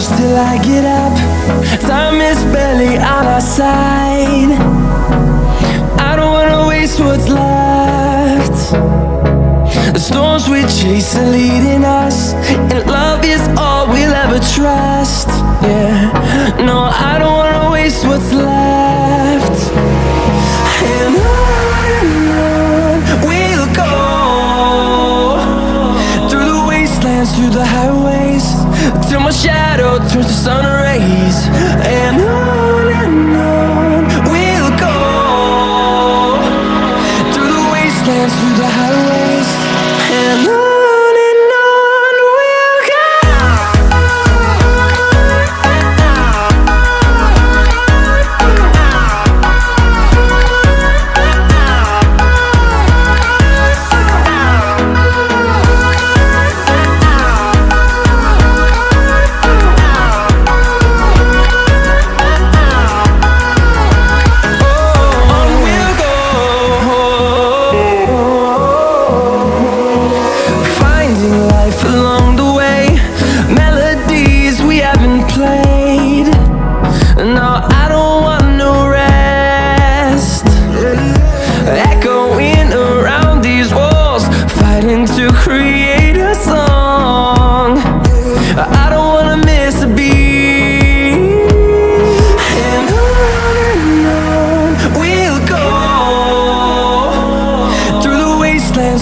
close till I get up. Time is barely on our side. I don't wanna waste what's left. The storms we chase are leading us, and love is all we'll ever trust. Yeah, no, I don't wanna waste what's left. And on we'll go, through the wastelands, through the highways, till my shadow turns to sun rays. And on we'll go, through the wastelands, through the highways, and on we'll go.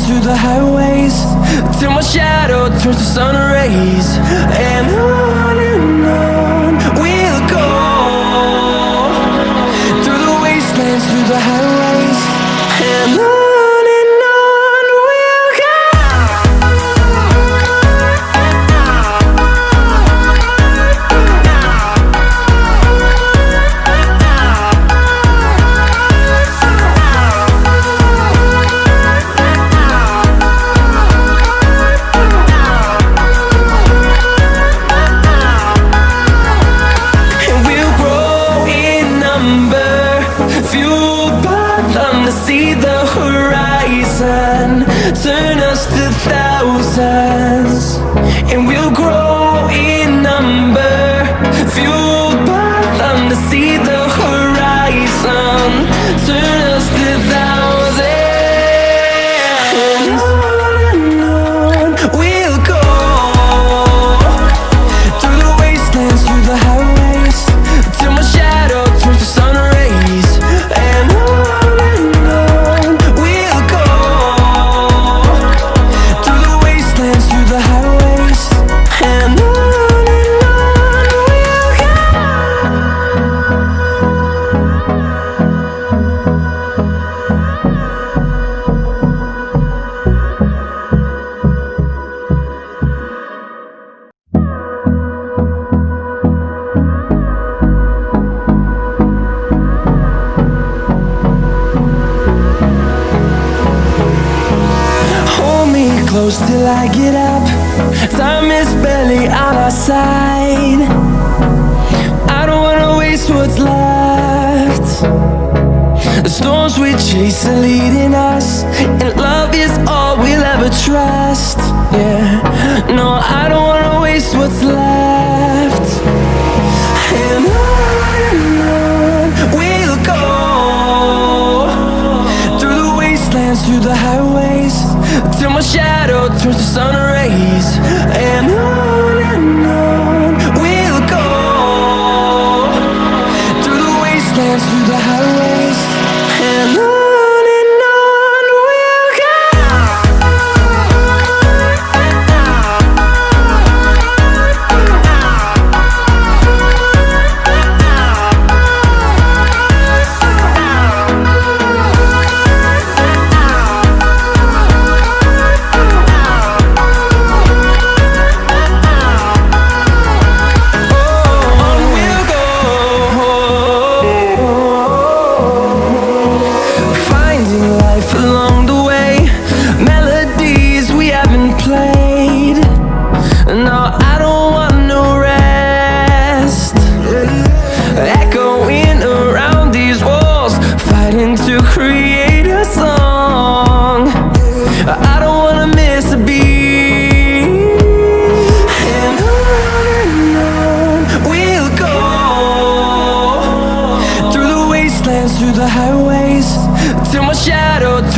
Through the highways, till my shadow turns to sun rays. And on we'll go, through the wastelands, through the highways, and on we'll go. See the horizon, turn us to thousands, and we'll grow in number, fueled by them. To see the horizon, turn us to thousands, and on we'll go, through the wastelands, through the highways, till my shadow turns to sun rays. And close till I get up. Time is barely on our side. I don't wanna waste what's left. The storms we chase are leading us, and love is all we'll ever trust. Yeah, no, I don't wanna waste what's left. And on we'll go, through the wastelands, through the highways, till my shadow turns to sun rays. And on we'll go, through the wastelands, through the highways, and on we'll go.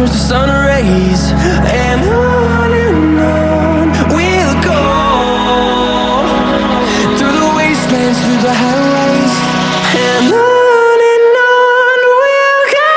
turns to sun rays, and on we'll go, through the wastelands, through the highways, and on we'll go.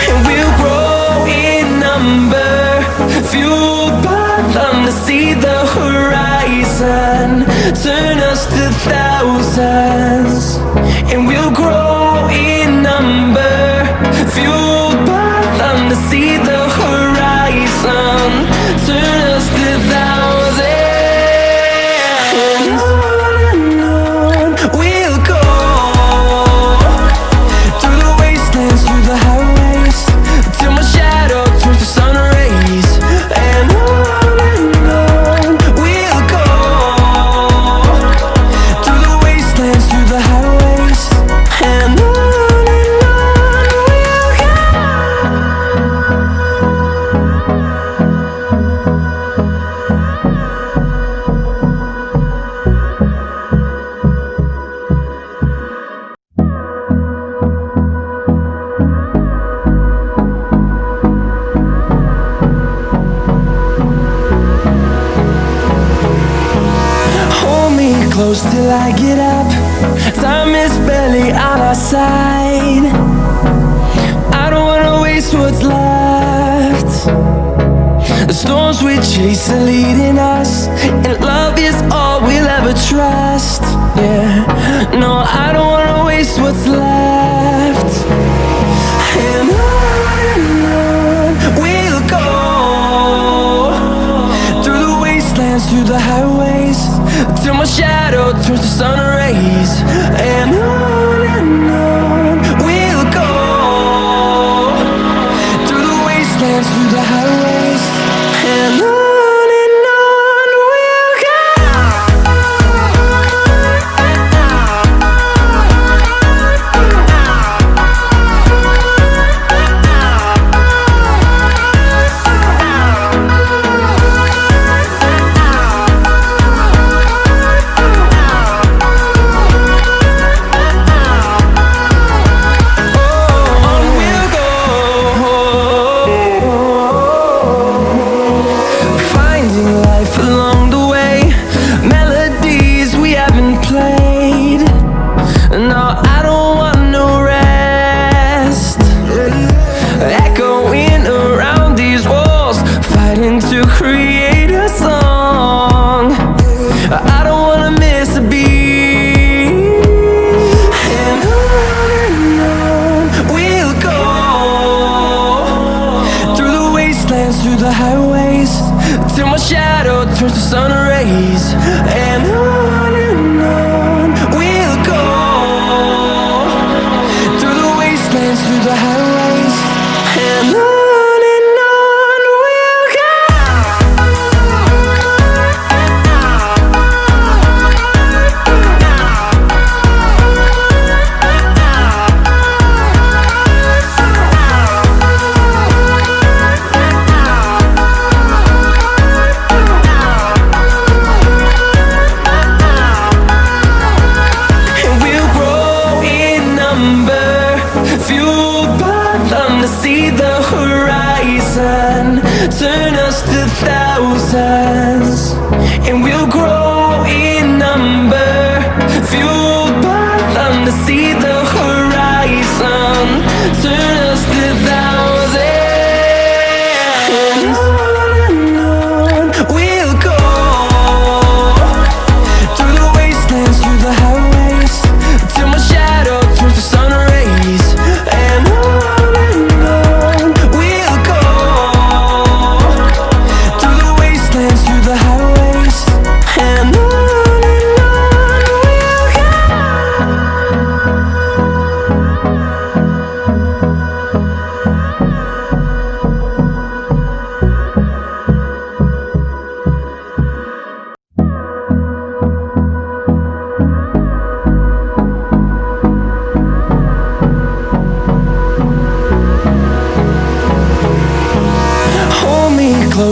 And we'll grow in number, fueled by them to see the horizon, turn us to thousands. And we'll grow in number, fueled by them to see the horizon, turn us to thousands. And on we'll go, through the wastelands, through the highways, till my shadow turns to sun rays, and on we'll go, through the wastelands, through the highways, and on we'll go. Hold me close till I get up. Time is barely on our side. I don't wanna waste what's left. The storms we chase are leading us, and love is all we'll ever trust. Yeah, no, I don't wanna waste what's left. And on we'll go, through the wastelands, through the highways, till my shadow turns to sun rays, and on we'll go, through the wastelands, through the highways, and on we'll go.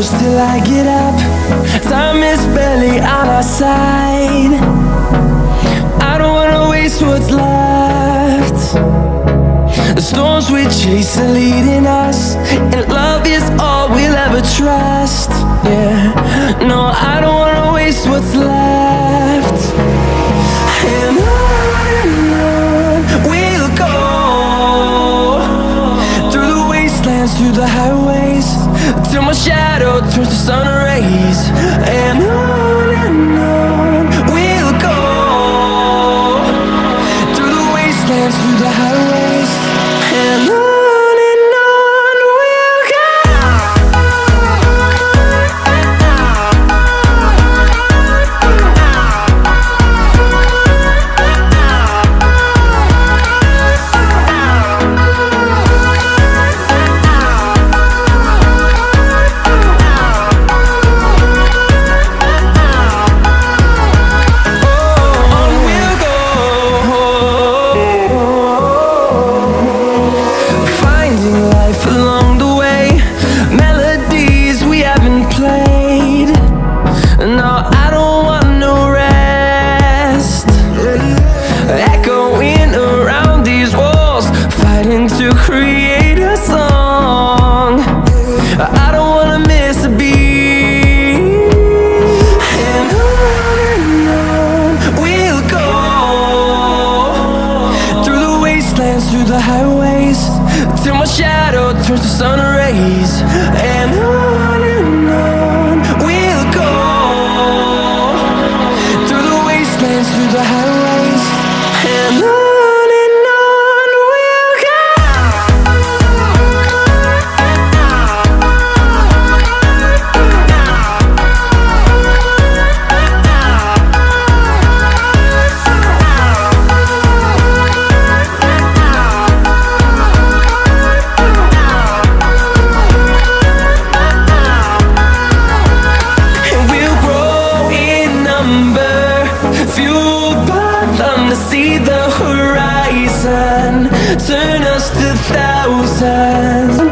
close till I get up. Time is barely on our side. I don't wanna waste what's left. The storms we chase are leading us, and love is all we'll ever trust. Yeah, no, I don't wanna waste what's left. And on we'll go, through the wastelands, through the highways, till my shadow turns to sun rays. And on we'll go, through the wastelands, through the highways, and on we'll go. Along the way, melodies we haven't played. No, I don't want no rest. Echoing around these walls, fighting to create a song. I don't wanna miss a beat. And on we'll go, through the wastelands, through the highways, till my shadow turns to sun rays. And on we'll go, through the wastelands, through the highways, and on we'll go. Fueled by them to see the horizon, turn us to thousands.